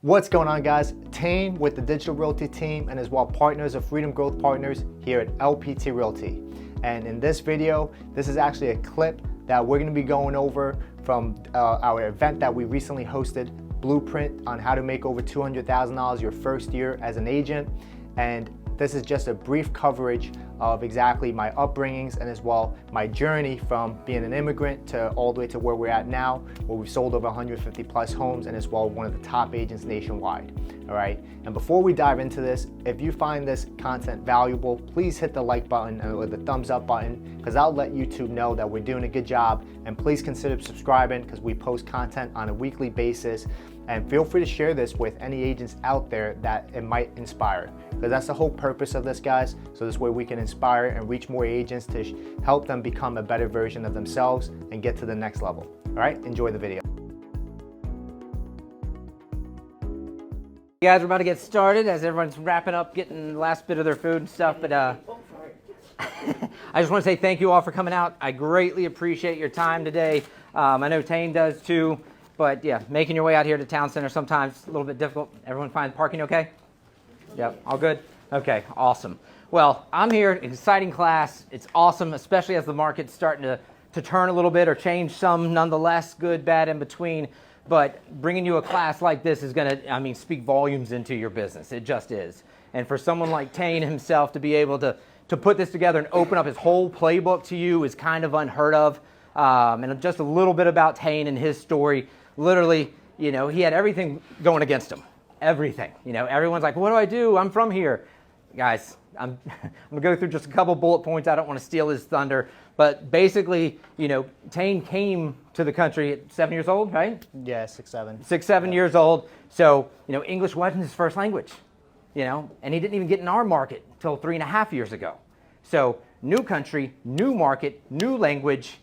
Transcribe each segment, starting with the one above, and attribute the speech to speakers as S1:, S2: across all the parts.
S1: What's going on, guys? Tein with the Digital Realty team and as well partners of Freedom Growth Partners here at LPT Realty. And in this video, this is actually a clip that we're going to be going over from our event that we recently hosted, Blueprint on how to make over $200,000 your first year as an agent. And this is just a brief coverage of exactly my upbringings and as well my journey from being an immigrant to all the way to where we're at now, where we've sold over 150 plus homes and as well one of the top agents nationwide. All right. And before we dive into this, if you find this content valuable, please hit the like button or the thumbs up button, because I'll let YouTube know that we're doing a good job. And please consider subscribing, because we post content on a weekly basis. And feel free to share this with any agents out there that it might inspire, because that's the whole purpose of this, guys. So this way we can inspire and reach more agents to help them become a better version of themselves and get to the next level. All right, enjoy the video.
S2: Guys, we're about to get started as everyone's wrapping up, getting the last bit of their food and stuff. But I just want to say thank you all for coming out. I greatly appreciate your time today. I know Tein does too. But yeah, making your way out here to Town Center sometimes a little bit difficult. Everyone find parking okay? Yep, all good? Okay, awesome. Well, I'm here, exciting class. It's awesome, especially as the market's starting to turn a little bit or change some nonetheless, good, bad, in between. But bringing you a class like this is gonna, speak volumes into your business. It just is. And for someone like Tein himself to be able to put this together and open up his whole playbook to you is kind of unheard of. And just a little bit about Tein and his story. Literally, he had everything going against him. Everything. Everyone's like, what do I do? I'm from here. Guys, I'm going to go through just a couple bullet points. I don't want to steal his thunder. But basically, Tein came to the country at 7 years old, right?
S1: Yeah, 6, 7.
S2: 6, 7 years old. So, English wasn't his first language, and he didn't even get in our market until 3.5 years ago. So, new country, new market, new language,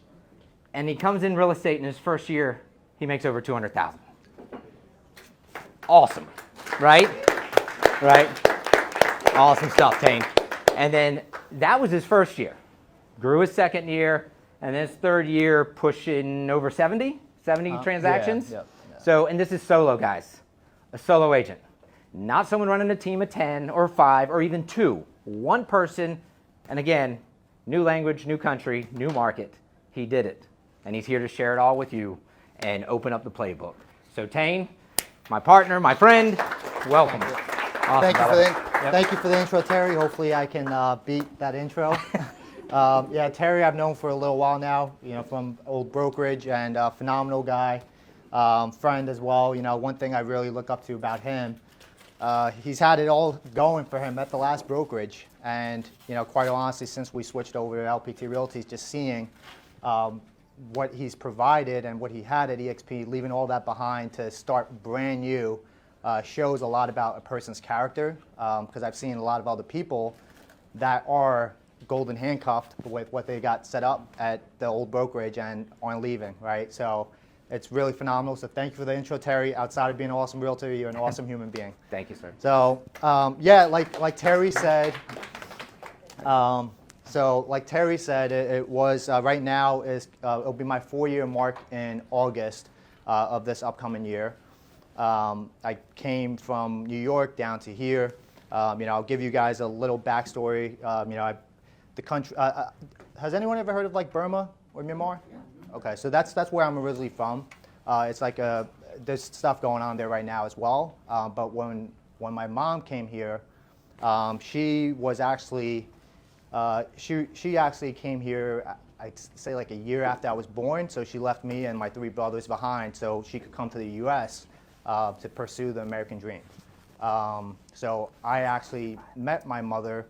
S2: and he comes in real estate in his first year. He makes over $200,000. Awesome, right? Right? Awesome stuff, Tein. And then that was his first year. Grew his second year, and then his third year pushing over 70 transactions.
S1: Yeah.
S2: So, and this is solo, guys. A solo agent. Not someone running a team of 10 or 5 or even 2. One person, and again, new language, new country, new market. He did it. And he's here to share it all with you and open up the playbook. So Tein, my partner, my friend, welcome. Awesome,
S1: Thank you for the intro, Terry. Hopefully I can beat that intro. Yeah, Terry I've known for a little while now, from old brokerage, and phenomenal guy, friend as well. One thing I really look up to about him, he's had it all going for him at the last brokerage. And, quite honestly, since we switched over to LPT Realty, just seeing what he's provided and what he had at EXP, leaving all that behind to start brand new, shows a lot about a person's character, because I've seen a lot of other people that are golden handcuffed with what they got set up at the old brokerage and aren't leaving, right? So it's really phenomenal. So thank you for the intro, Terry. Outside of being an awesome realtor, you're an awesome human being.
S2: Thank you, sir.
S1: So yeah, like Terry said, it was right now it'll be my 4-year mark in August of this upcoming year. I came from New York down to here. I'll give you guys a little backstory. The country. Has anyone ever heard of like Burma or Myanmar? Yeah. Okay, so that's where I'm originally from. It's like there's stuff going on there right now as well. But when my mom came here, she was actually. She actually came here, I'd say like a year after I was born, so she left me and my 3 brothers behind so she could come to the U.S. To pursue the American dream. So I actually met my mother,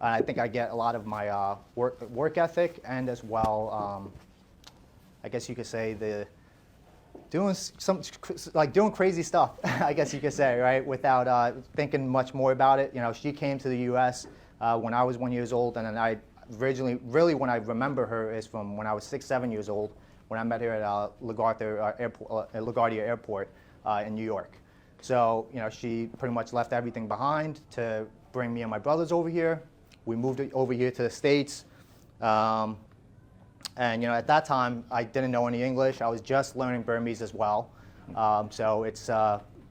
S1: and I think I get a lot of my work ethic and as well, I guess you could say doing crazy stuff, I guess you could say, right, without thinking much more about it. She came to the U.S. When I was 1 year old, and then I originally, really when I remember her is from when I was 6, 7 years old, when I met her at LaGuardia Airport in New York. So, she pretty much left everything behind to bring me and my brothers over here. We moved over here to the States. And at that time, I didn't know any English. I was just learning Burmese as well. So it's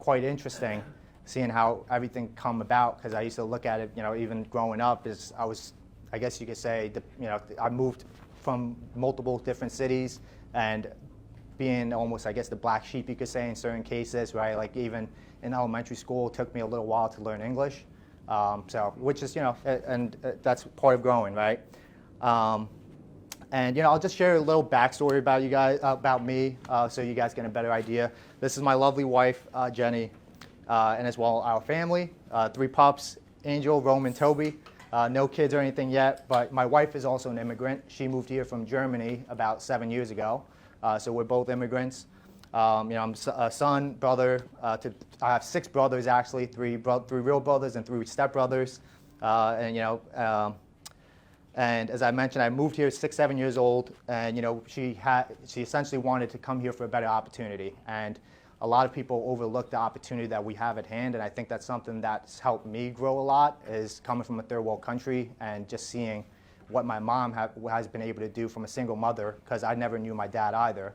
S1: quite interesting seeing how everything come about, because I used to look at it, even growing up, I guess you could say, I moved from multiple different cities and being almost, I guess, the black sheep, you could say, in certain cases, right? Like even in elementary school, it took me a little while to learn English. Which is, and that's part of growing, right? And I'll just share a little backstory about you guys, about me, so you guys get a better idea. This is my lovely wife, Jenny, and as well our family, 3 pups, Angel, Roman, Toby. No kids or anything yet, but my wife is also an immigrant. She moved here from Germany about 7 years ago, so we're both immigrants. I'm a son, brother. I have 6 brothers actually, 3 real brothers and 3 stepbrothers. And as I mentioned, I moved here 6-7 years old, and she essentially wanted to come here for a better opportunity. And a lot of people overlook the opportunity that we have at hand, and I think that's something that's helped me grow a lot, is coming from a third world country and just seeing what my mom has been able to do from a single mother, because I never knew my dad either.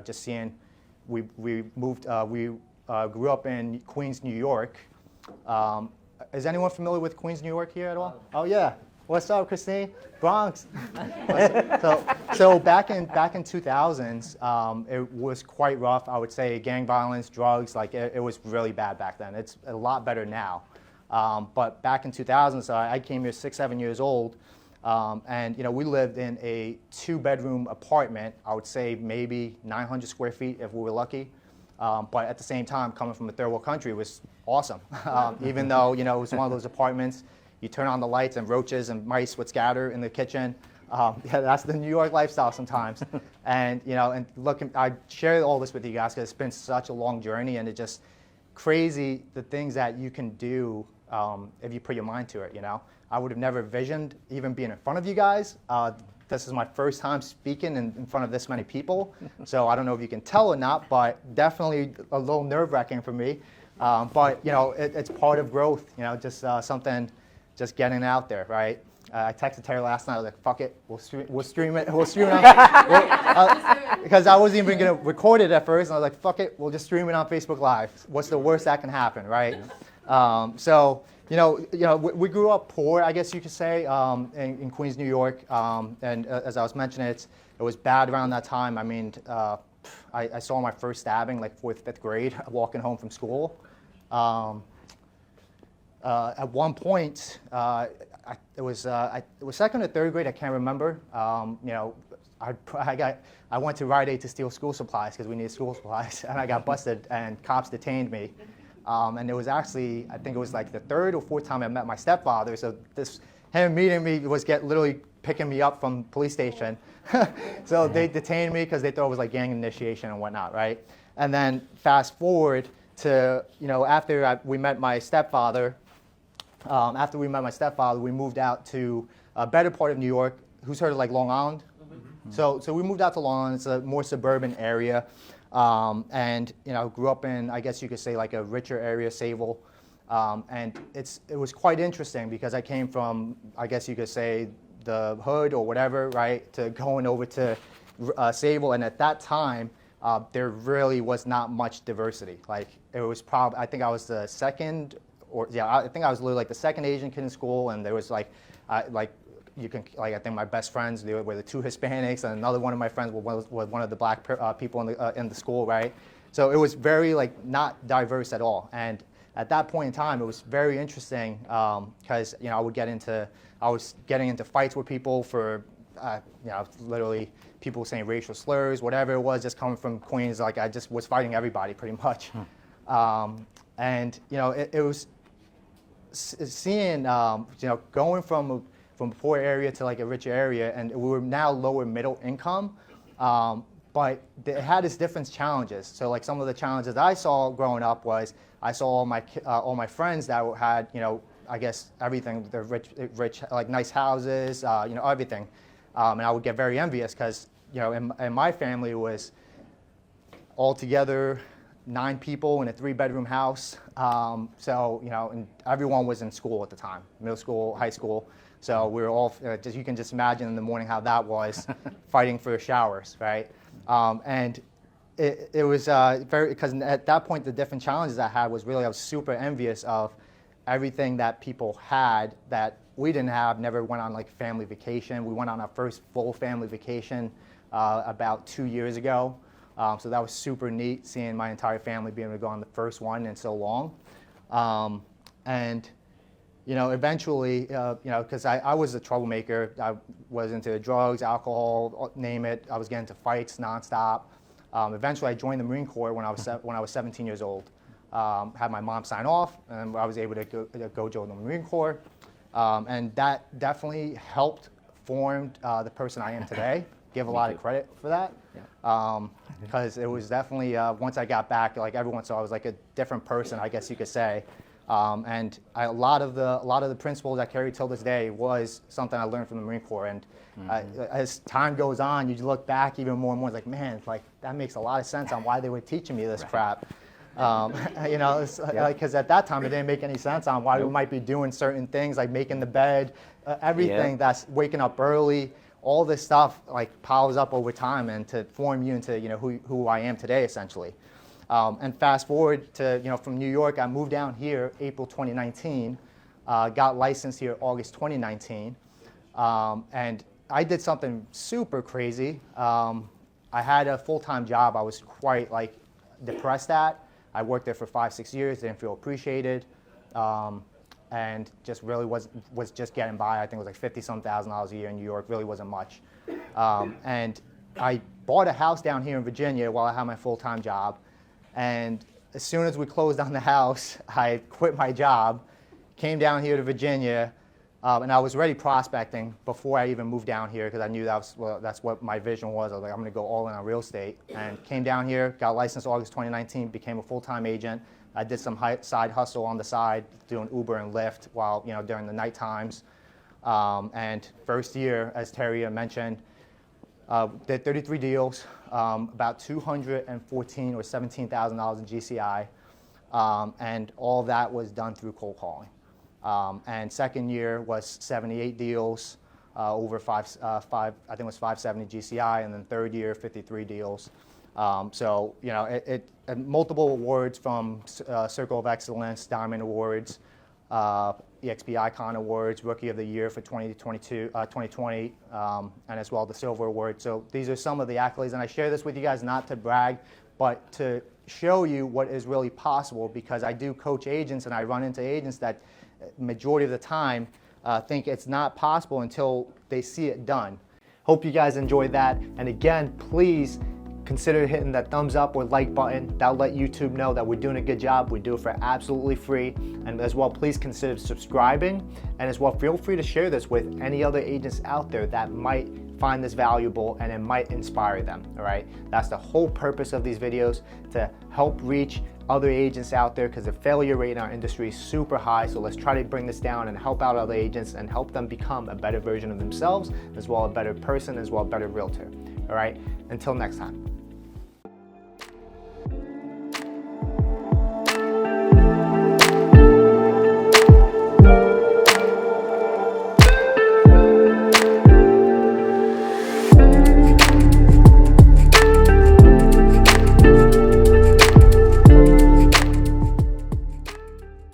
S1: Just seeing, we grew up in Queens, New York. Is anyone familiar with Queens, New York here at all? Oh yeah. What's up, Christine? Bronx. So back in 2000s, it was quite rough. I would say gang violence, drugs, like it was really bad back then. It's a lot better now. But back in 2000, so I came here 6-7 years old, and we lived in a 2-bedroom apartment. I would say maybe 900 square feet if we were lucky. But at the same time, coming from a third world country was awesome. Even though it was one of those apartments, you turn on the lights and roaches and mice would scatter in the kitchen. That's the New York lifestyle sometimes. And I share all this with you guys because it's been such a long journey, and it's just crazy the things that you can do if you put your mind to it. I would have never envisioned even being in front of you guys. This is my first time speaking in front of this many people, so I don't know if you can tell or not, but definitely a little nerve-wracking for me. But it's part of growth. Just something, just getting out there, right? I texted Terry last night. I was like, "Fuck it, we'll stream it. We'll stream it on." Because I wasn't even gonna record it at first, and I was like, "Fuck it, we'll just stream it on Facebook Live. What's the worst that can happen, right?" We grew up poor, I guess you could say, in Queens, New York. And as I was mentioning, it was bad around that time. I mean, I saw my first stabbing like 4th, 5th grade, walking home from school. At one point, it was 2nd or 3rd grade. I can't remember. I went to Rite Aid to steal school supplies because we needed school supplies, and I got busted, and cops detained me. And it was actually, I think it was like the 3rd or 4th time I met my stepfather. So him meeting me was literally picking me up from police station. So they detained me because they thought it was like gang initiation and whatnot, right? And then fast forward to, after we met my stepfather, we moved out to a better part of New York. Who's heard of like Long Island? Mm-hmm. So we moved out to Long Island. It's a more suburban area. And grew up in, I guess you could say, like a richer area, Sayville. And it was quite interesting because I came from, I guess you could say, the hood or whatever, right, to going over to Sayville. And at that time, there really was not much diversity. Like it was probably, I think I was the second, I think I was literally like the second Asian kid in school, and there was I think my best friends were the 2 Hispanics, and another one of my friends was one of the black people in the school, right? So it was very not diverse at all. And at that point in time, it was very interesting because I was getting into fights with people for literally people saying racial slurs, whatever it was, just coming from Queens. Like I just was fighting everybody pretty much. It was seeing going from a poor area to like a richer area, and we were now lower middle income, but it had its different challenges. So like some of the challenges I saw growing up was I saw all my friends that had I guess everything, the rich like nice houses, everything, and I would get very envious because in my family it was all together 9 people in a 3-bedroom house. And everyone was in school at the time, middle school, high school. So we were all, you can just imagine in the morning how that was, fighting for showers, right? And it was very, because at that point the different challenges I had was really I was super envious of everything that people had that we didn't have. Never went on like family vacation. We went on our first full family vacation about 2 years ago. So that was super neat, seeing my entire family being able to go on the first one in so long. And you know, eventually, you know, because I was a troublemaker. I was into drugs, alcohol, name it. I was getting into fights nonstop. Eventually, I joined the Marine Corps when I was 17 years old. Had my mom sign off, and I was able to go join the Marine Corps. And that definitely helped form the person I am today. Give a lot of credit for that. Because it was definitely, once I got back, like everyone saw, I was like a different person, I guess you could say. And a lot of the principles I carry till this day was something I learned from the Marine Corps. And as time goes on, you look back even more and more, like, man, like that makes a lot of sense on why they were teaching me this crap. You know, because at that time it didn't make any sense on why we might be doing certain things, like making the bed, everything that's waking up early. All this stuff like piles up over time and to form you into, you know, who I am today, essentially. And fast forward to, you know, from New York, I moved down here April 2019, got licensed here August 2019, and I did something super crazy. I had a full-time job I was quite like depressed at. I worked there for 5-6 years, didn't feel appreciated, and just really was just getting by. I think it was like $50-some thousand a year in New York, really wasn't much. And I bought a house down here in Virginia while I had my full-time job. And as soon as we closed on the house, I quit my job, came down here to Virginia, and I was already prospecting before I even moved down here because I knew that's what my vision was. I was like, I'm going to go all in on real estate. And came down here, got licensed August 2019, became a full-time agent. I did some side hustle on the side, doing Uber and Lyft while, you know, during the night times. And first year, as Terry mentioned, did 33 deals, about $214,000 or $17,000 in GCI, and all of that was done through cold calling. And second year was 78 deals, over I think it was 570 GCI, and then third year 53 deals. So you know, it multiple awards from Circle of Excellence, Diamond Awards, EXP Icon Awards, Rookie of the Year for 2020, and as well the Silver Award. So these are some of the accolades, and I share this with you guys not to brag, but to show you what is really possible, because I do coach agents, and I run into agents that majority of the time think it's not possible until they see it done. Hope you guys enjoyed that, and again, please consider hitting that thumbs up or like button. That'll let YouTube know that we're doing a good job. We do it for absolutely free. And as well, please consider subscribing. And as well, feel free to share this with any other agents out there that might find this valuable and it might inspire them, all right? That's the whole purpose of these videos, to help reach other agents out there, because the failure rate in our industry is super high. So let's try to bring this down and help out other agents and help them become a better version of themselves, as well a better person, as well a better realtor, all right? Until next time.